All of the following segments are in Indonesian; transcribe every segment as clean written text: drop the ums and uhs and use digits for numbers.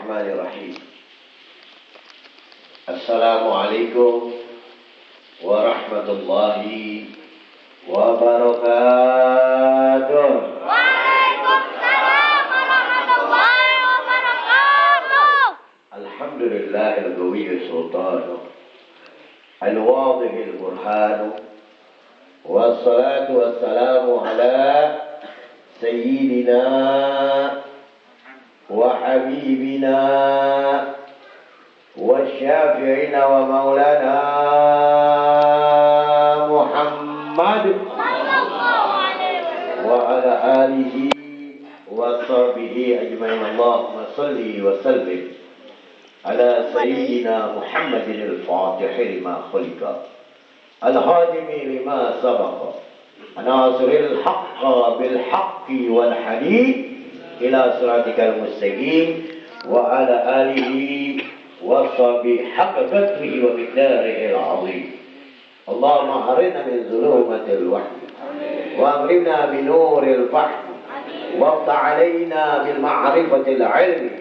Bismillahirrahmanirrahim. Assalamualaikum warahmatullahi wabarakatuh. Waalaikumsalam warahmatullahi wabarakatuh. Alhamdulillahil qawiyyi sultanu al-wadihil burhanu wassalatu wassalamu ala sayyidina wa habibina wa syafi'ina wa maulana Muhammad wa ala alihi wa sahbihi ajma'in. Allahumma salli wa sallim ala sayyidina Muhammadin al-Fatih lima khuliqa al-hadimi lima sabaqa nasiril haqqa bil haqqi wal hadid ila siratikal mustaqim wa ala alihi wa sahbihi haqqa qadrihi wa miqdarihi al-azim. Allahumma arina min zulumatil wahyi wa amrimna bi nuril fahmi wa aftah alaina bil ma'rifatil ilmi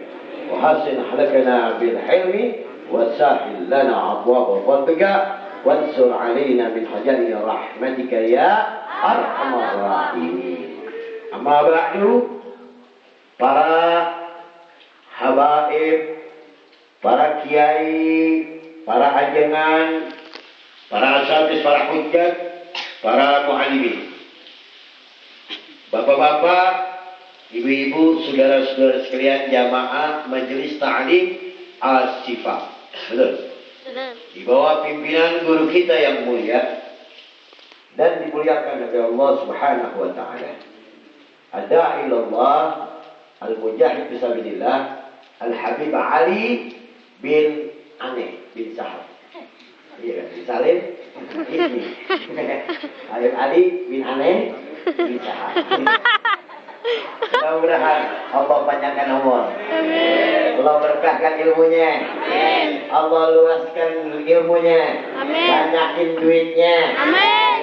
wa hasin halakana bil hilmi wa sahil lana abwaab fadlika wansur alaina min hajari rahmatika ya arhamar rahimin. Amma ba'du, para habaib, para kiai, para ajengan, para asatidz, para hujjat, para muallimin, bapak-bapak, ibu-ibu, saudara-saudara sekalian jamaah majelis ta'lim As-Sifa. Betul? Di bawah pimpinan guru kita yang mulia dan dimuliakan oleh Allah Subhanahu wa taala. Ada ilallah al-mujahid fisabilillah Al-Habib Ali bin Aneh bin Sahab. Iya kan? Bin Salim ini. Habib Ali bin Aneh bin Sahab. Mudah-mudahan Allah panjangkan umur. Allah berkahkan ilmunya. Allah luaskan ilmunya. Banyakin duitnya.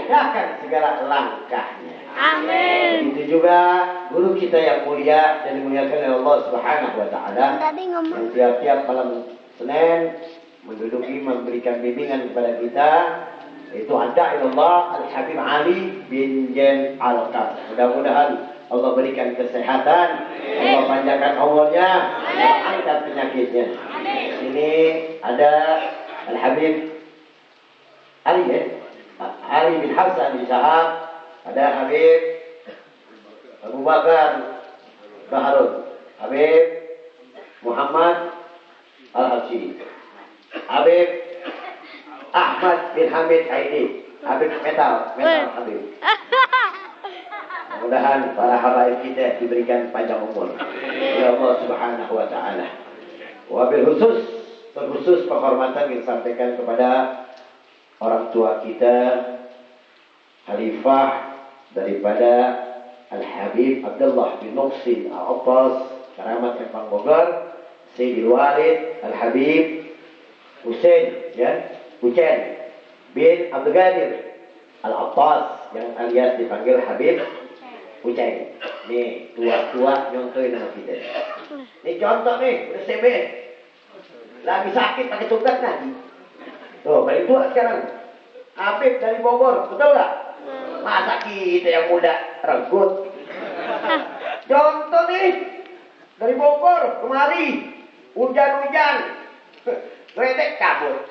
Mudahkan segala langkahnya. Amin. Itu juga guru kita yang mulia dan dimuliakan oleh Allah Subhanahu wa taala. Yang tiap-tiap malam Senin menduduki memberikan bimbingan kepada kita, itu ada Allah Al-Habib Ali bin Jen Al-Qas. Mudah-mudahan Allah berikan kesehatan, Allah panjangkan umurnya, Allah angkat penyakitnya. Sini ada Al-Habib Ali ya, Ali bin Hasan bin Sahab. Ada Habib Abu Bakar Baharun, Habib Muhammad Al-Habsyi, Habib Ahmad bin Hamid Aidi, Habib Metal Habib. Mudah-mudahan para habaib kita diberikan panjang umur oleh Allah Subhanahu wa taala. Wabil terkhusus penghormatan yang disampaikan kepada orang tua kita, Khalifah daripada Al-Habib Abdullah bin Muhsin Al-Attas Karamat Empang Bogor, Sayyidil Walid Al-Habib Husain bin Abdul Qadir Al-Attas yang alias dipanggil Habib Husain. Nih tua-tua nyontoin nama kita. Nih contoh nih, udah CB lagi sakit pakai coklat nanti. Tuh paling tua sekarang Habib dari Bogor, betul gak? Masa kita yang muda regut. Contoh nih dari Bogor kemari hujan-hujan redek kabur.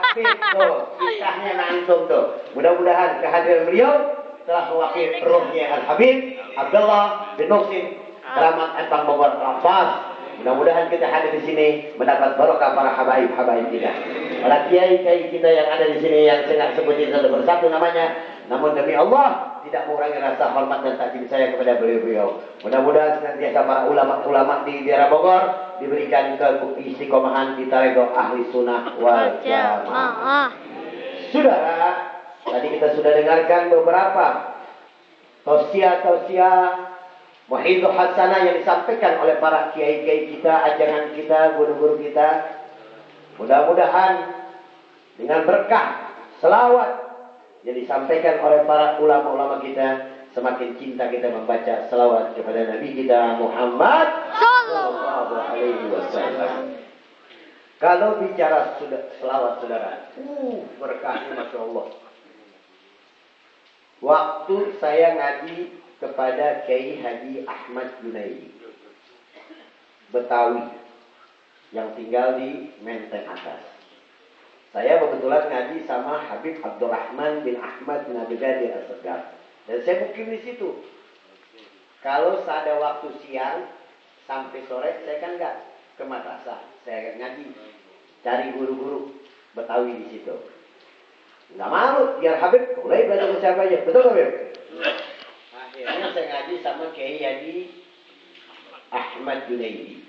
Tapi tuh kisahnya langsung tuh. Mudah-mudahan kehadiran beliau telah mewakili rohnya Al-Habib Abdullah bin Muhsin Karamat Empang Bogor Al-Attas. Mudah-mudahan kita hadir di sini mendapat barokah para habaib-habaib kita. Para kiai-kiai kita yang ada di sini yang saya nggak sebutin satu persatu namanya, namun demi Allah tidak mengurangi rasa hormat dan takdim saya kepada beliau-beliau. Mudah-mudahan senantiasa para ulama-ulama di daerah Bogor diberikan keistiqomahan di tarekat ahli sunnah wal jamaah. Saudara, tadi kita sudah dengarkan beberapa tausiah Wahidul Hasanah yang disampaikan oleh para kiai-kiai kita, ajangan kita, guru-guru kita. Mudah-mudahan dengan berkah selawat yang disampaikan oleh para ulama-ulama kita, semakin cinta kita membaca selawat kepada Nabi kita Muhammad Sallallahu Alaihi Wasallam. Kalau bicara selawat saudara, berkahnya Masya Allah. Waktu saya ngaji kepada Kiai Haji Ahmad Junaidi, Betawi, yang tinggal di Menteng Atas. Saya kebetulan ngaji sama Habib Abdurrahman bin Ahmad bin Abdul As-Segar. Dan saya mukim di situ. Kalau ada waktu siang sampai sore, saya kan nggak ke madrasah, saya ngaji, cari guru-guru Betawi di situ. Nggak malu, biar Habib boleh belajar sama siapa aja, betul nggak Habib? Akhirnya saya ngaji sama Kiai Haji Ahmad Junaidi.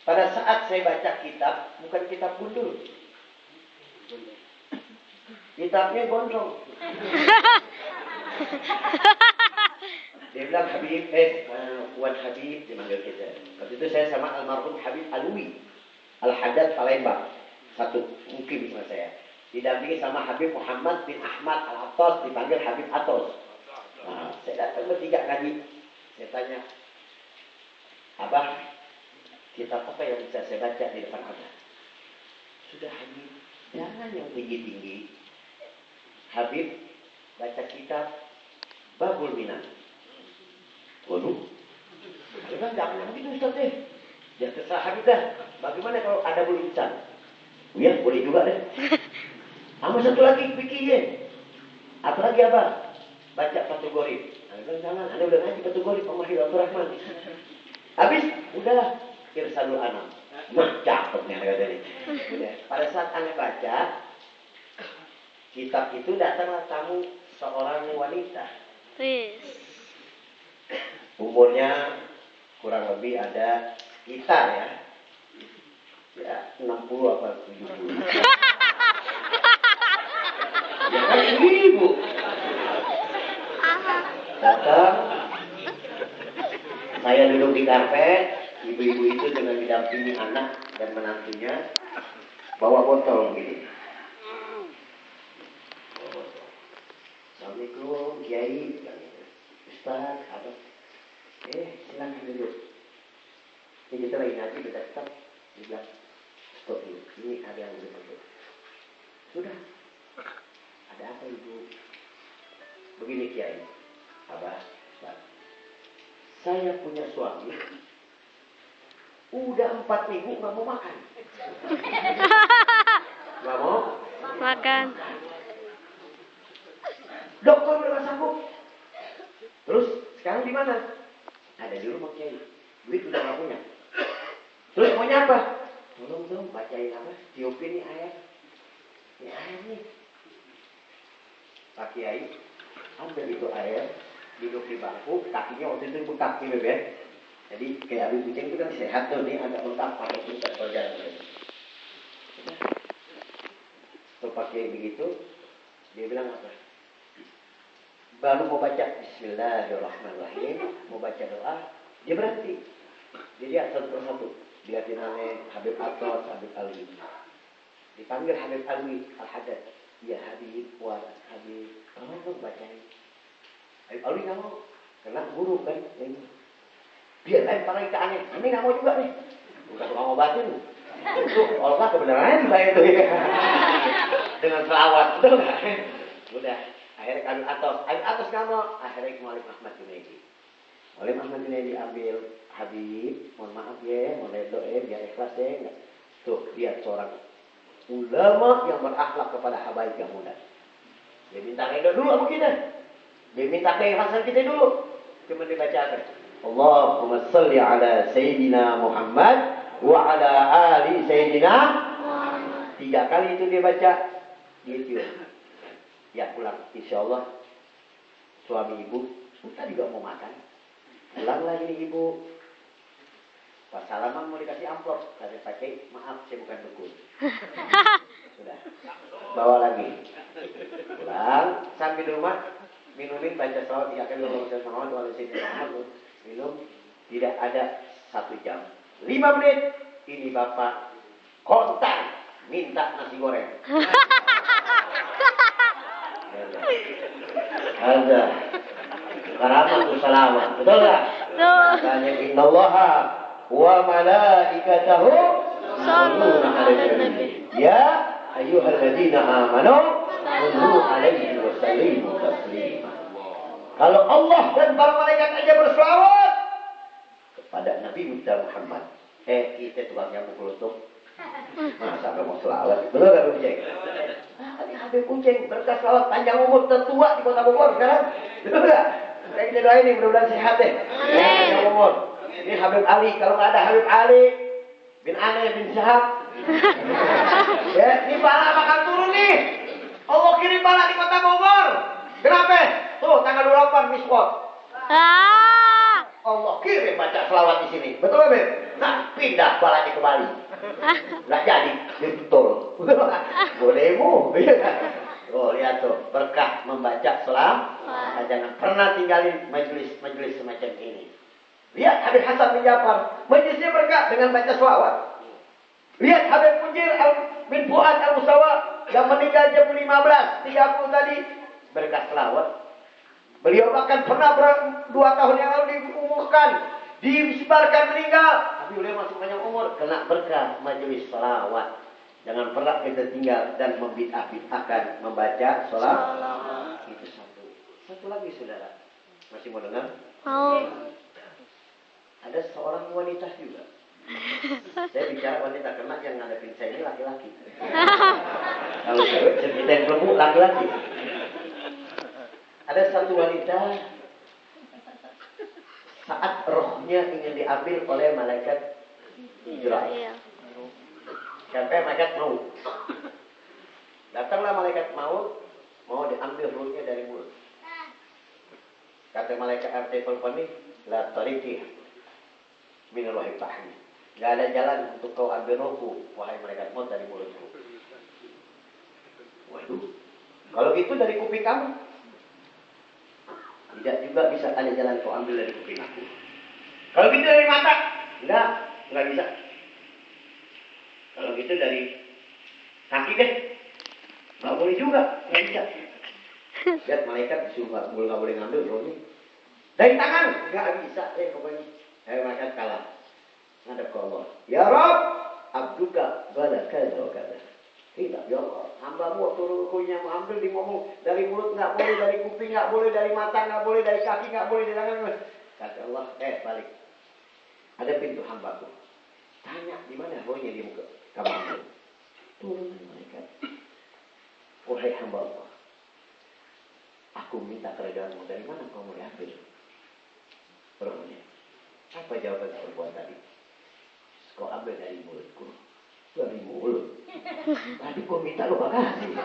Pada saat saya baca kitab, bukan kitab gundul, kitabnya gondrong. Dia bilang Habib, Wan Habib, dipanggil kita. Waktu itu saya sama almarhum Habib Alwi, Al-Haddad Palembang, satu mungkin sama saya. Didampingi sama Habib Muhammad bin Ahmad Al-Attas, dipanggil Habib Atos. Nah, saya datang bertiga ngaji. Saya tanya, Abah, kitab apa yang bisa saya baca di depan Abah? Sudah Habib, jangan yang tinggi-tinggi. Habib, baca kitab Babul Minah. Waduh, dia bilang jangan begitu Ustaz deh. Ya terserah Habib dah. Bagaimana kalau ada bul insan? Ya boleh juga deh. Sama satu lagi fikihnya. Apa lagi apa? Baca Fathul Gharib. Dia bilang jangan, Anda udah ngaji Fathul Gharib sama Mahir Abdul Rahman. Habis, udahlah. Irsalul Anam. Nah, cakep nih kata ini. Pada saat Anda baca kitab itu, datanglah tamu seorang wanita. Umurnya kurang lebih ada kita ya 60 apa 70. Ya kan ibu. Datang, saya duduk di karpet, ibu-ibu itu dengan didampingi anak dan menantunya bawa botol gini. Assalamualaikum Kiai, Ustaz, apa? Silakan duduk. Ini kita lagi ngaji, kita stop. Dia bilang, stop dulu. Ini ada yang lebih penting. Sudah. Ada apa ibu? Begini Kiai, Abah, Ustaz. Saya punya suami. Udah 4 minggu nggak mau makan. Nggak mau makan. Dokter udah nggak sanggup. Terus sekarang di mana? Ada di rumah Kiai. Duit udah nggak punya. Terus maunya apa? Tolong dong bacain apa? Tiupin nih ayat. Ini ayat nih. Pak Kiai ambil itu ayat, duduk di bangku, kakinya waktu itu bengkak gitu ya. Jadi kayak habis kucing itu kan sehat tuh nih, agak bengkak pakai putar berjalan. Tuh Pak Kiai begitu, dia bilang apa? Baru mau baca Bismillahirrahmanirrahim, mau baca doa, dia berhenti. Dia lihat satu persatu. Dia namanya Habib Atos, Habib Alwi. Dipanggil Habib Alwi Al-Haddad. Ya Habib, Wan Habib, tolong dong bacain. Habib Alwi nggak mau, kena guru kan. Dia lempar lagi ke aneh. Ini nggak mau juga nih. Bukan mau ngobatin. Itu Allah kebenarannya saya itu ya. Dengan selawat, betul nggak? Udah. Akhirnya Habib Atos nggak mau. Akhirnya Mu'alim Ahmad Junaidi. Mu'alim Ahmad Junaidi ambil Habib, mohon maaf ya, mohon doa biar ikhlas ya. Tuh, lihat seorang ulama yang berakhlak kepada habaib yang muda. Dia minta redha dulu sama kita. Dia minta keikhlasan kita dulu. Cuma dibacakan. Allahumma salli ala Sayyidina Muhammad wa ala ali Sayyidina Muhammad. 3 kali itu dia baca. Dia cium. Ya pulang. InsyaAllah suami ibu tadi juga mau makan. Pulang lagi nih ibu. Pas salaman mau dikasih amplop, kasih pakai, maaf saya bukan dukun. Sudah, bawa lagi. Pulang, sampai di rumah, minumin baca salawat 3 kali, minum, tidak ada 1 jam. 5 menit, ini bapak kontak, minta nasi goreng. Ada. Karamatu salawat, betul tak? Makanya innallaha wa malaikatahu Sallu yusalluna ala 'alan nabi. nabi. Ya ayyuhalladzina amanu sallu 'alaihi wa sallimu taslima. Kalau Allah dan para malaikat aja berselawat kepada Nabi Muhammad, kita tukang nyambung kelutuk. Masa nggak mau selawat? Betul nggak Kunceng? Tadi Habib Kunceng berkah selawat panjang umur tertua di Kota Bogor sekarang. Betul nggak? Saya kita doain nih mudah-mudahan sehat deh. Panjang umur. Ini Habib Ali. Kalau nggak ada Habib Ali bin Ane bin Syahab, ya ini bala bakal turun nih. Allah kirim bala di Kota Bogor. Kenapa? Tuh tanggal 28 miskot. Ah. Allah kirim baca selawat di sini. Betul nggak, Beb? Nah, pindah balanya ke Bali. Nggak jadi, betul. Bolehmu. Oh, lihat tuh, berkah membaca selawat. Nah, jangan pernah tinggalin majelis semacam ini. Lihat Habib Hasan bin Ja'far, majelisnya berkah dengan baca selawat. Lihat Habib Munjir bin Fuad al-Musawa yang meninggal jam 15.30 tadi, berkah selawat. Beliau bahkan pernah 2 tahun yang lalu diumumkan, disebarkan meninggal. Tapi beliau masih banyak umur, kena berkah majelis selawat. Jangan pernah kita tinggal dan membid'ah-bid'ahkan membaca selawat. Itu satu. Satu lagi saudara, masih mau dengar? Mau. Ada seorang wanita juga. Saya bicara wanita karena yang ngadepin saya ini laki-laki. Kalau cewek cerita yang lembu laki-laki. Ada satu wanita saat rohnya ingin diambil oleh malaikat Jibril. Sampai malaikat maut. Datanglah malaikat maut, mau diambil rohnya dari mulut. Kata malaikat RT telepon ini, la tariki min rohi fahmi. Gak ada jalan untuk kau ambil rohku, wahai malaikat maut, dari mulutku. Waduh, kalau gitu dari kuping kamu. Tidak juga bisa ada jalan kau ambil dari kuping aku. Kalau gitu dari mata, enggak bisa. Kalau gitu dari kaki deh, nggak boleh juga, nggak bisa. Lihat malaikat disuruh nggak boleh ngambil rohnya. Dari tangan nggak bisa, pokoknya. Malaikat kalah. Ngadep ke Allah. Ya Rabb, abduka bala kaza wa kaza. Tidak, ya Allah, hambamu turun rukunya mau ambil di ngomong dari mulut nggak boleh, dari kuping nggak boleh, dari mata nggak boleh, dari kaki nggak boleh, dari tangan. Kata Allah, balik. Ada pintu hambaku. Tanya di mana rohnya dia muka kamar. Turun malaikat. Wahai hamba Allah, aku minta keredaanmu, dari mana kau mau diambil rohnya? Apa jawaban perempuan tadi? Kau ambil dari mulutku. Dari mulut. Tadi kau minta lu kasih.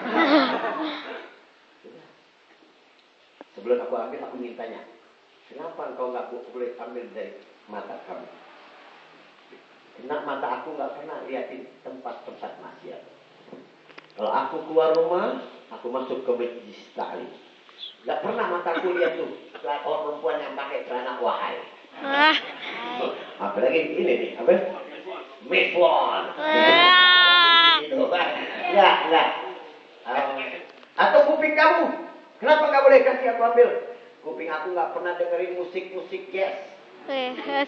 Sebelum aku ambil, aku mintanya, kenapa engkau nggak boleh ambil dari mata kamu? Karena mata aku nggak pernah liatin tempat-tempat maksiat. Kalau aku keluar rumah, aku masuk ke masjid taklim. Nggak pernah mataku lihat tuh orang perempuan yang pakai celana wahai. Apalagi ini nih, apa? Mifon. Enggak. Atau kuping kamu, kenapa nggak boleh kasih aku ambil? Kuping aku nggak pernah dengerin musik jazz,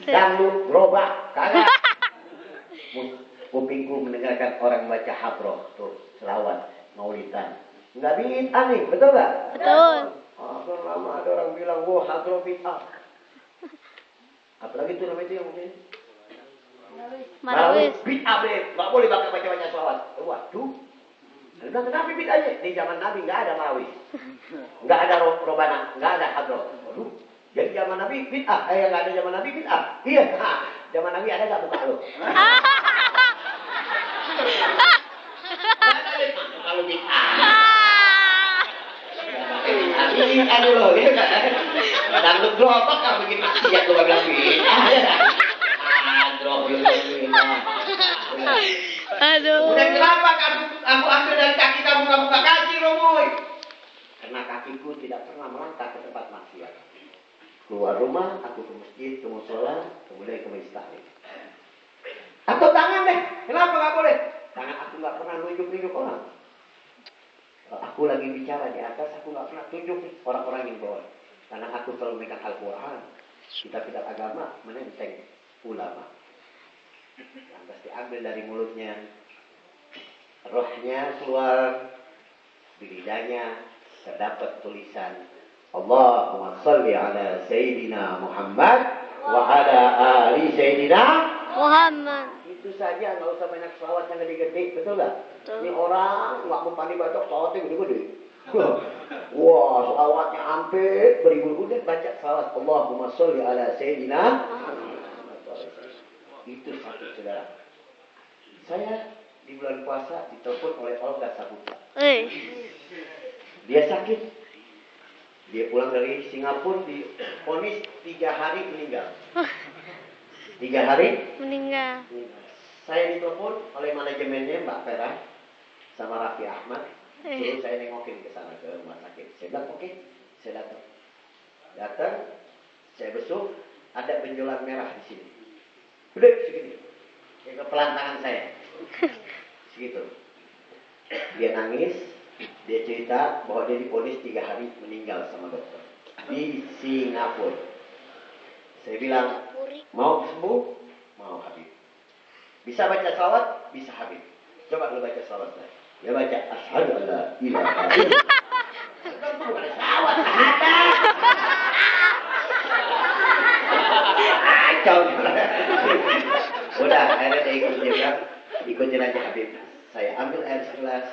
dangdut, gerobak, kagak. Kupingku mendengarkan orang baca hadroh, tuh selawat, maulidan. Nggak bid'ah nih, betul nggak? Betul. Lama ada orang bilang, wah hadroh bid'ah. Apalagi itu namanya yang mungkin Marawis. Bid'ah, nggak boleh baca selawat. Waduh. Bilang, kenapa bid'ahnya? Di zaman Nabi nggak ada marawis, nggak ada robana, nggak ada hadroh. Waduh. Jadi zaman Nabi bid'ah, nggak ada zaman Nabi bid'ah. Iya, zaman Nabi ada nggak buka lo? Kalau bid'ah. Aduh loh, dangdut gerobak kalau bikin maksiat lo bilang bid'ah. Aduh. Udah kenapa aku ambil dari kaki kamu buka kaki Romoy? Karena kakiku tidak pernah melangkah ke tempat maksiat. Keluar rumah, aku ke masjid, ke musola, kemudian ke masjid taklim. Atau tangan deh, kenapa nggak boleh? Tangan aku nggak pernah nunjuk orang. Kalau aku lagi bicara di atas, aku nggak pernah tunjuk orang-orang yang bawah. Karena aku selalu megang Al-Quran, kitab-kitab agama menenteng ulama. Lantas diambil dari mulutnya, rohnya keluar, di lidahnya terdapat tulisan Allahumma salli ala Sayyidina Muhammad wa ala ali Sayyidina Muhammad. Itu saja, nggak usah banyak selawat yang gede-gede, betul nggak? Betul. Ini orang nggak mau pandai baca selawatnya gede-gede. Wah, selawatnya hampir beribu-ribu dan baca selawat Allahumma sholli ala Sayyidina. Itu satu saudara. Saya di bulan puasa ditelepon oleh Olga Saputra. Dia sakit. Dia pulang dari Singapura divonis 3 hari meninggal. 3 hari Meninggal. Saya ditelepon oleh manajemennya Mbak Vera sama Raffi Ahmad. Terus saya nengokin ke sana ke rumah sakit. Saya bilang oke, saya datang. Datang, saya besuk, ada benjolan merah di sini. Udah segini. Kayak kepelan tangan saya. Segitu. Dia nangis, dia cerita bahwa dia divonis 3 hari meninggal sama dokter di Singapura. Saya bilang, mau sembuh? Mau Habib. Bisa baca salawat? Bisa Habib. Coba lu baca salawat saya. Dia baca asyhadu an la ilaha illallah. Itu bukan salawat, ada. Kacau. Udah, akhirnya saya ikutin aja Habib. Saya ambil air segelas,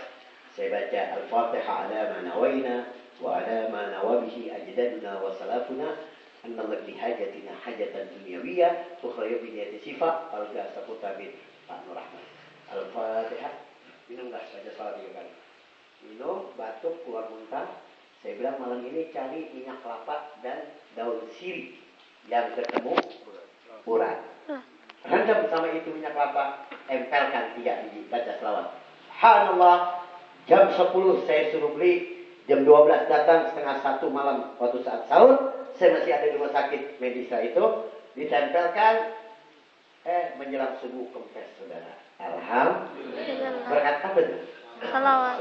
saya baca Al-Fatihah ala ma nawaina wa ala ma nawabihi ajdaduna wa salafuna anna li hajatina hajatan dunyawiyah tukhrayu bi niyyati sifa Olga Saputra bin Pak Nur Rahman. Al-Fatihah. Minum dah, baca salat 3 kali. Minum, batuk, keluar muntah. Saya bilang malam ini cari minyak kelapa dan daun sirih yang ketemu urat. Rendam sama itu minyak kelapa, empelkan 3 biji, baca selawat. Subhanallah, jam 10 saya suruh beli, jam 12 datang, setengah 1 malam waktu saat sahur, saya masih ada di rumah sakit Medisa itu, ditempelkan, menjelang subuh kempes saudara. Alhamdulillah. Berkat apa itu? Salawat.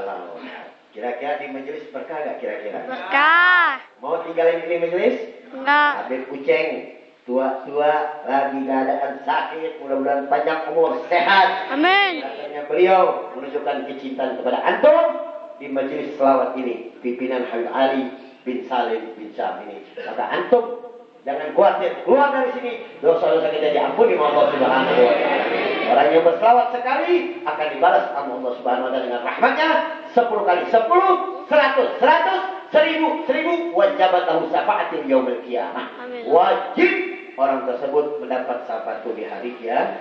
Kira-kira di majelis berkah gak kira-kira? Berkah. Mau tinggalin ini majelis? Enggak. Habib Kucing, tua-tua, lagi keadaan sakit, mudah-mudahan panjang umur, sehat. Amin. Katanya beliau menunjukkan kecintaan kepada antum di majelis selawat ini, pimpinan Habib Ali bin Salim bin Syam ini. Maka antum jangan khawatir, keluar dari sini, dosa-dosa kita diampuni oleh Allah Subhanahu wa taala. Orang yang berselawat sekali akan dibalas sama Allah Subhanahu wa taala dengan rahmatnya 10 kali 10, 100, 1000 wajibat lahu syafa'atin yaumil qiyamah. Wajib orang tersebut mendapat syafaat di hari kiamat.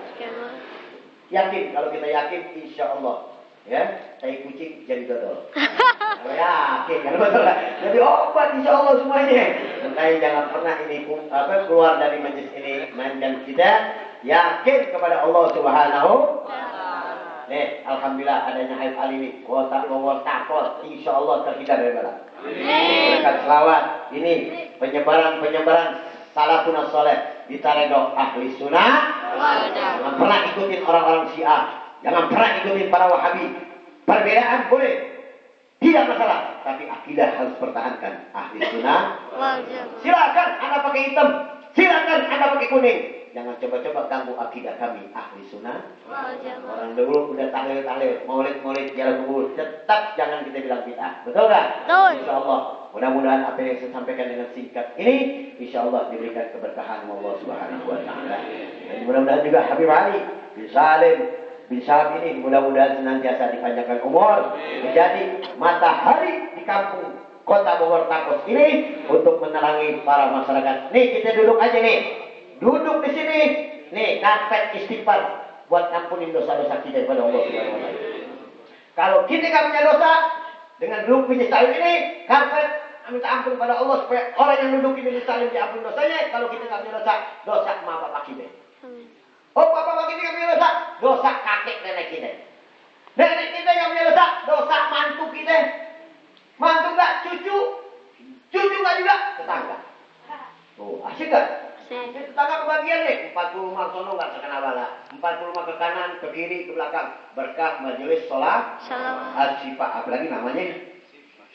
Yakin, kalau kita yakin insya Allah ya, tai kucing jadi dodol. Yakin kan betul lah. Jadi obat insya Allah semuanya. Makanya jangan pernah ini keluar dari majelis ini dan kita yakin kepada Allah Subhanahu. Nih, alhamdulillah adanya Habib Ali ini kuota nomor takut, insya Allah terhindar dari bala. Berkat selawat ini penyebaran salafun saleh di tarekat ahli sunnah. Jangan pernah ikutin orang-orang Syiah. Jangan pernah ikutin para Wahabi. Perbedaan boleh, tidak masalah. Tapi akidah harus pertahankan. Ahli sunnah. Silakan Anda pakai hitam. Silakan Anda pakai kuning. Jangan coba-coba ganggu akidah kami. Ahli sunnah. Orang dulu udah tahlil, maulid, jalan kubur. Tetap jangan kita bilang bid'ah. Betul nggak? Betul. Insya Allah. Mudah-mudahan apa yang saya sampaikan dengan singkat ini, insya Allah diberikan keberkahan Allah Subhanahu wa taala. Dan mudah-mudahan juga Habib Ali bin Salim bin Syam ini mudah-mudahan senantiasa dipanjangkan umur, menjadi matahari di kampung kota Bogor Takos ini untuk menerangi para masyarakat. Nih kita duduk aja nih, duduk di sini, nih karpet istighfar buat ampunin dosa-dosa kita kepada Allah Subhanahu wa taala. Kalau kita nggak punya dosa, dengan duduk di salim ini, karpet minta ampun pada Allah supaya orang yang duduk di salim diampun dosanya. Kalau kita nggak punya dosa emak bapak kita. Oh, bapak kita nggak punya dosa kakek nenek kita. Nenek kita nggak punya dosa mantu kita. Mantu nggak, cucu nggak juga, tetangga. Tuh, asik nggak? Tetangga kebagian nih, 40 rumah sono nggak terkena bala. 40 rumah ke kanan, ke kiri, ke belakang. Berkah majelis sholat. Al-Syifa, apalagi namanya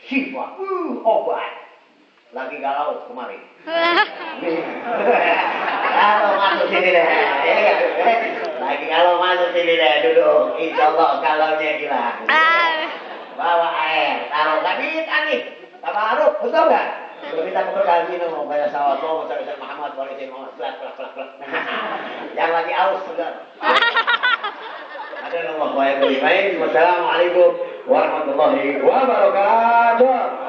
Syifa. Obat. Lagi galau kemarin. Kalau masuk sini deh. Lagi kalau masuk sini deh duduk. Insya Allah kalaunya hilang. Bawa air, taruh tadi Ani. Tabaruk, betul nggak? Kalau kita keberkahan minum, banyak sawah tuh, Ustaz Muhammad, Wali Muhammad, plak. Yang lagi aus sudah. Ada nomor bayar beli. Baik, wassalamualaikum warahmatullahi wabarakatuh.